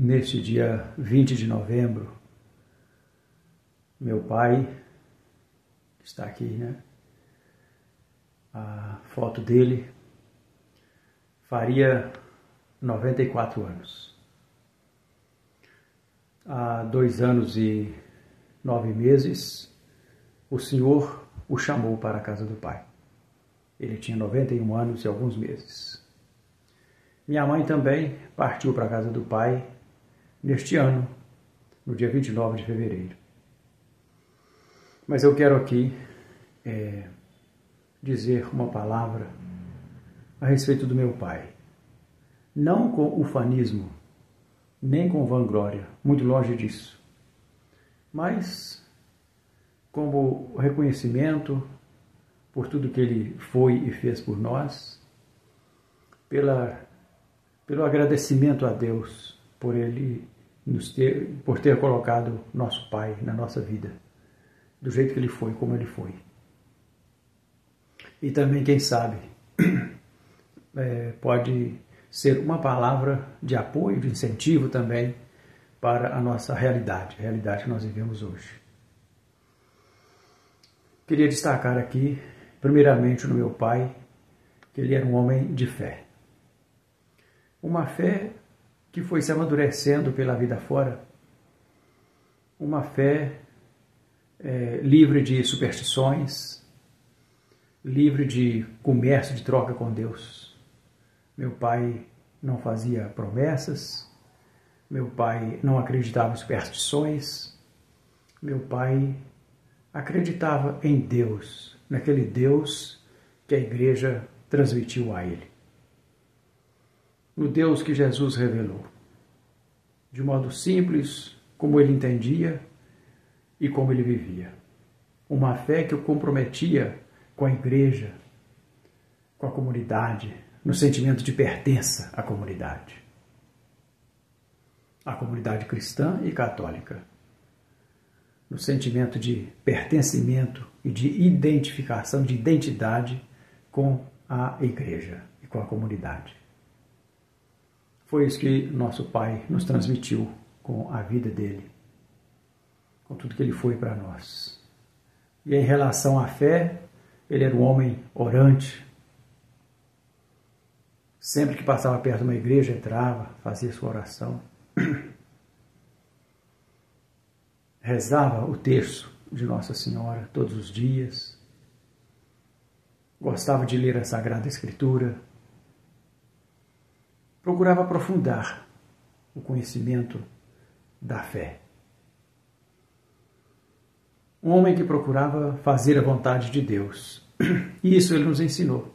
Neste dia 20 de novembro, meu pai, está aqui, né? A foto dele, faria 94 anos. Há 2 anos e 9 meses, o Senhor o chamou para a casa do Pai. Ele tinha 91 anos e alguns meses. Minha mãe também partiu para a casa do Pai neste ano, no dia 29 de fevereiro. Mas eu quero aqui dizer uma palavra a respeito do meu pai. Não com ufanismo, nem com vanglória, muito longe disso, mas como reconhecimento por tudo que ele foi e fez por nós, pelo agradecimento a Deus por ter colocado nosso pai na nossa vida, do jeito que ele foi, como ele foi. E também, quem sabe, pode ser uma palavra de apoio, de incentivo também para a nossa realidade, a realidade que nós vivemos hoje. Queria destacar aqui, primeiramente, no meu pai, que ele era um homem de fé. Uma fé que foi se amadurecendo pela vida fora, uma fé livre de superstições, livre de comércio, de troca com Deus. Meu pai não fazia promessas, meu pai não acreditava em superstições, meu pai acreditava em Deus, naquele Deus que a igreja transmitiu a ele. No Deus que Jesus revelou, de modo simples, como ele entendia e como ele vivia. Uma fé que o comprometia com a igreja, com a comunidade, no sentimento de pertença à comunidade cristã e católica, no sentimento de pertencimento e de identificação, de identidade com a igreja e com a comunidade. Foi isso que nosso pai nos transmitiu com a vida dele, com tudo que ele foi para nós. E em relação à fé, ele era um homem orante. Sempre que passava perto de uma igreja, entrava, fazia sua oração. Rezava o terço de Nossa Senhora todos os dias. Gostava de ler a Sagrada Escritura. Procurava aprofundar o conhecimento da fé. Um homem que procurava fazer a vontade de Deus. E isso ele nos ensinou.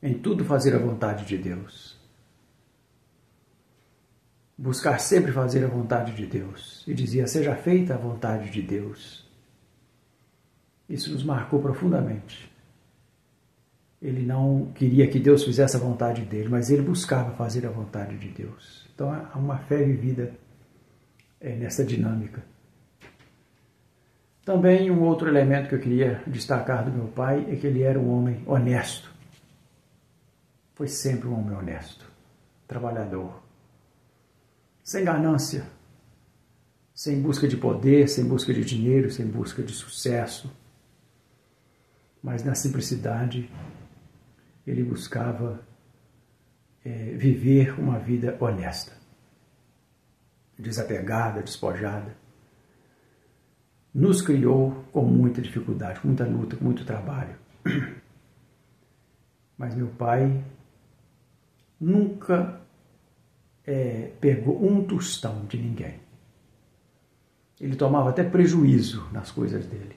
Em tudo fazer a vontade de Deus. Buscar sempre fazer a vontade de Deus. E dizia, seja feita a vontade de Deus. Isso nos marcou profundamente. Ele não queria que Deus fizesse a vontade dele, mas ele buscava fazer a vontade de Deus. Então há uma fé vivida nessa dinâmica. Também um outro elemento que eu queria destacar do meu pai é que ele era um homem honesto. Foi sempre um homem honesto, trabalhador, sem ganância, sem busca de poder, sem busca de dinheiro, sem busca de sucesso, mas na simplicidade ele buscava viver uma vida honesta, desapegada, despojada. Nos criou com muita dificuldade, com muita luta, com muito trabalho. Mas meu pai nunca pegou um tostão de ninguém. Ele tomava até prejuízo nas coisas dele.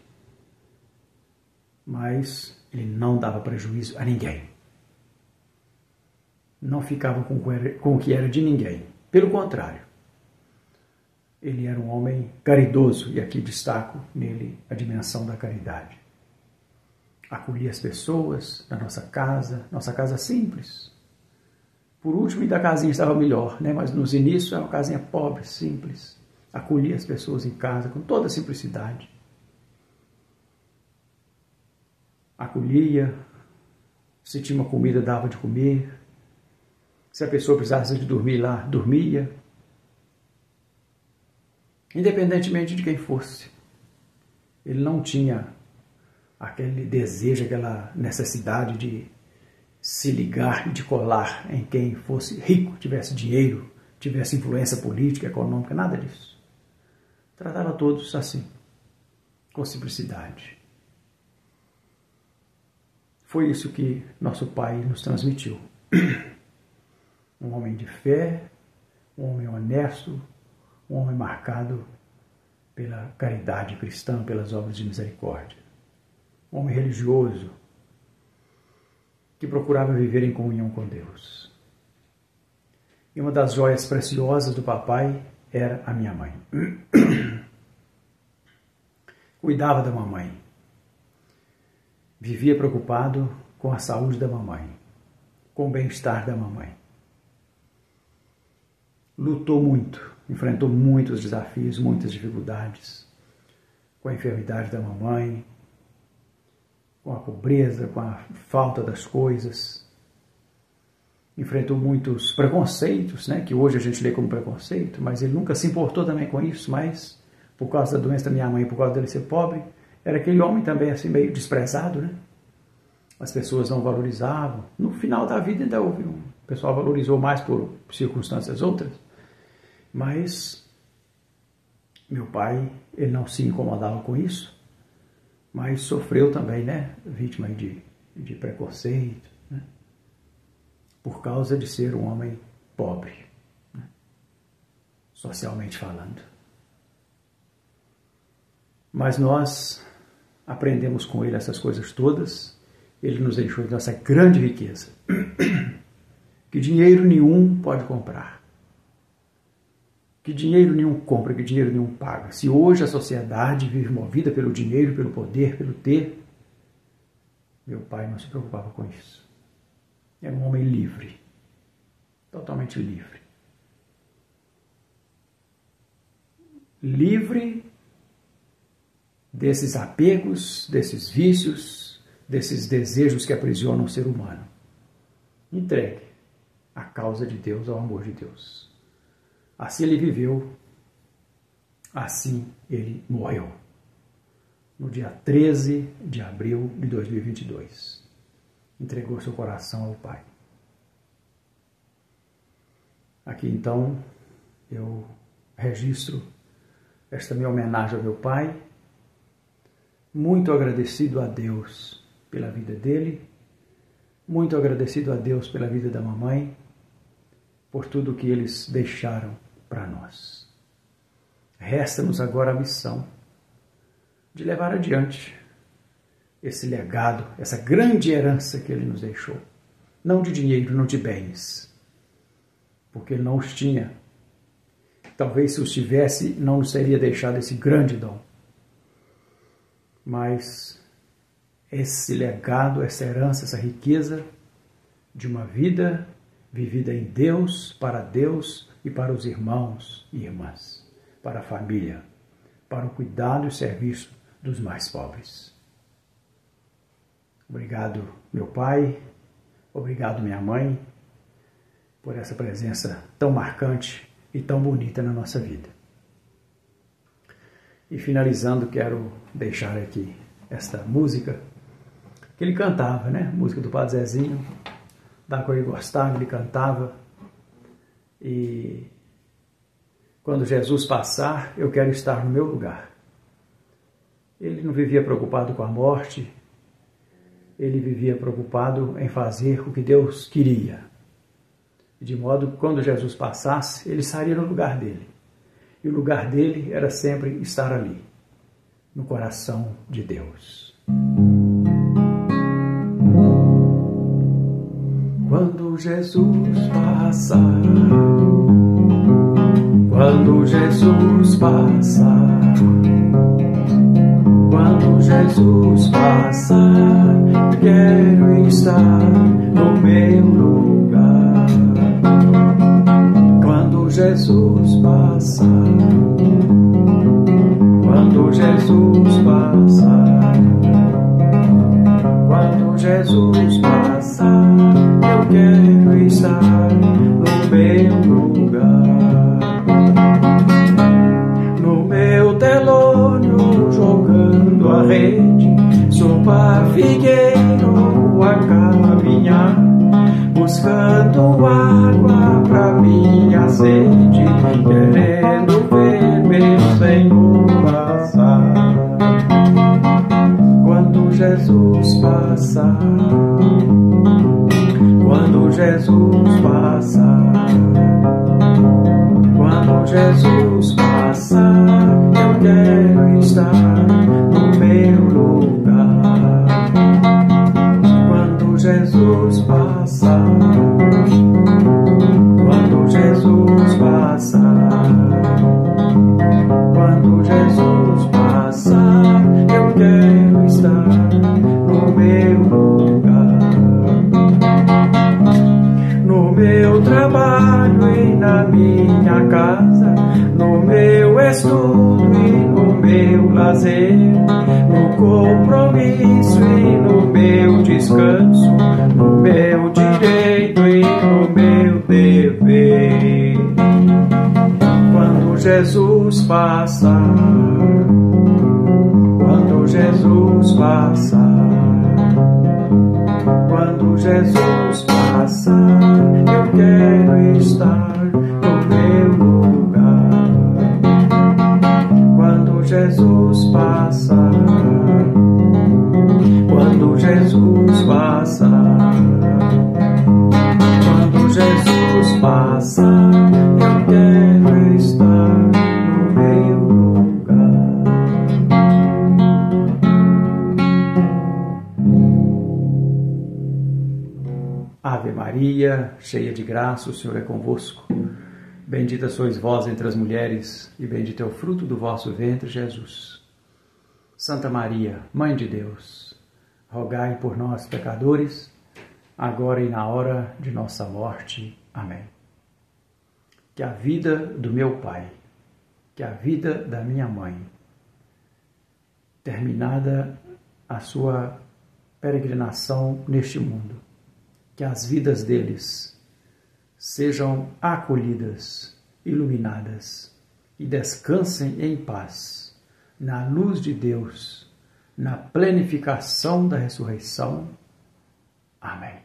Mas ele não dava prejuízo a ninguém. Não ficava com o que era de ninguém. Pelo contrário, ele era um homem caridoso, e aqui destaco nele a dimensão da caridade. Acolhia as pessoas na nossa casa simples. Por último, ainda a casinha estava melhor, né? Mas nos inícios era uma casinha pobre, simples. Acolhia as pessoas em casa com toda a simplicidade. Acolhia, se tinha uma comida, dava de comer. Se a pessoa precisasse de dormir lá, dormia. Independentemente de quem fosse. Ele não tinha aquele desejo, aquela necessidade de se ligar e de colar em quem fosse rico, tivesse dinheiro, tivesse influência política, econômica, nada disso. Tratava todos assim, com simplicidade. Foi isso que nosso pai nos transmitiu. Um homem de fé, um homem honesto, um homem marcado pela caridade cristã, pelas obras de misericórdia. Um homem religioso, que procurava viver em comunhão com Deus. E uma das joias preciosas do papai era a minha mãe. Cuidava da mamãe. Vivia preocupado com a saúde da mamãe, com o bem-estar da mamãe. Lutou muito, enfrentou muitos desafios, muitas dificuldades, com a enfermidade da mamãe, com a pobreza, com a falta das coisas. Enfrentou muitos preconceitos, né, que hoje a gente lê como preconceito, mas ele nunca se importou também com isso, mas por causa da doença da minha mãe, por causa dele ser pobre, era aquele homem também assim meio desprezado, né? As pessoas não valorizavam. No final da vida ainda houve o pessoal valorizou mais por circunstâncias outras, mas meu pai, ele não se incomodava com isso, mas sofreu também, né, vítima de preconceito, né, por causa de ser um homem pobre, né, socialmente falando. Mas nós aprendemos com ele essas coisas todas, ele nos deixou essa grande riqueza, que dinheiro nenhum pode comprar. Que dinheiro nenhum compra, que dinheiro nenhum paga. Se hoje a sociedade vive movida pelo dinheiro, pelo poder, pelo ter, meu pai não se preocupava com isso. Era um homem livre, totalmente livre. Livre desses apegos, desses vícios, desses desejos que aprisionam o ser humano. Entregue a causa de Deus, ao amor de Deus. Assim ele viveu, assim ele morreu. No dia 13 de abril de 2022. Entregou seu coração ao Pai. Aqui então eu registro esta minha homenagem ao meu pai, muito agradecido a Deus pela vida dele, muito agradecido a Deus pela vida da mamãe, por tudo que eles deixaram para nós. Resta-nos agora a missão de levar adiante esse legado, essa grande herança que ele nos deixou. Não de dinheiro, não de bens, porque ele não os tinha. Talvez se os tivesse, não nos teria deixado esse grande dom. Mas esse legado, essa herança, essa riqueza de uma vida vivida em Deus, para Deus e para os irmãos e irmãs, para a família, para o cuidado e serviço dos mais pobres. Obrigado, meu pai, obrigado, minha mãe, por essa presença tão marcante e tão bonita na nossa vida. E finalizando, quero deixar aqui esta música que ele cantava, né? Música do Padre Zezinho, da qual ele gostava, ele cantava. E quando Jesus passar, eu quero estar no meu lugar. Ele não vivia preocupado com a morte, ele vivia preocupado em fazer o que Deus queria. De modo que quando Jesus passasse, ele estaria no lugar dele. E o lugar dele era sempre estar ali, no coração de Deus. Quando Jesus passar, quando Jesus passar, quando Jesus passar, quero estar no meu lugar. Quando Jesus passar, quando Jesus passar, Quando Jesus passar, eu quero estar no meu lugar. No meu telônio, jogando a rede, sopa figueiro a caminhar, buscando água pra minha sede, querendo ver meu Senhor passar. Quando Jesus passar, quando Jesus passar, quando Jesus passar, eu quero estar no meu lugar. Quando Jesus passar, quando Jesus passar, quando Jesus passar, eu quero estar no meu lugar. No meu trabalho e na minha casa, no meu estudo e no meu lazer, no compromisso e no meu descanso, no meu direito e no meu dever. Quando Jesus passar, quando Jesus passar, quando Jesus passar, eu quero estar no meu lugar. Quando Jesus passar, quando Jesus passar, quando Jesus passar, eu quero estar no meu lugar. Ave Maria, cheia de graça, o Senhor é convosco. Bendita sois vós entre as mulheres, e bendito é o fruto do vosso ventre, Jesus. Santa Maria, Mãe de Deus, rogai por nós, pecadores, agora e na hora de nossa morte. Amém. Que a vida do meu pai, que a vida da minha mãe, terminada a sua peregrinação neste mundo, que as vidas deles sejam acolhidas, iluminadas e descansem em paz, na luz de Deus, na plenificação da ressurreição. Amém.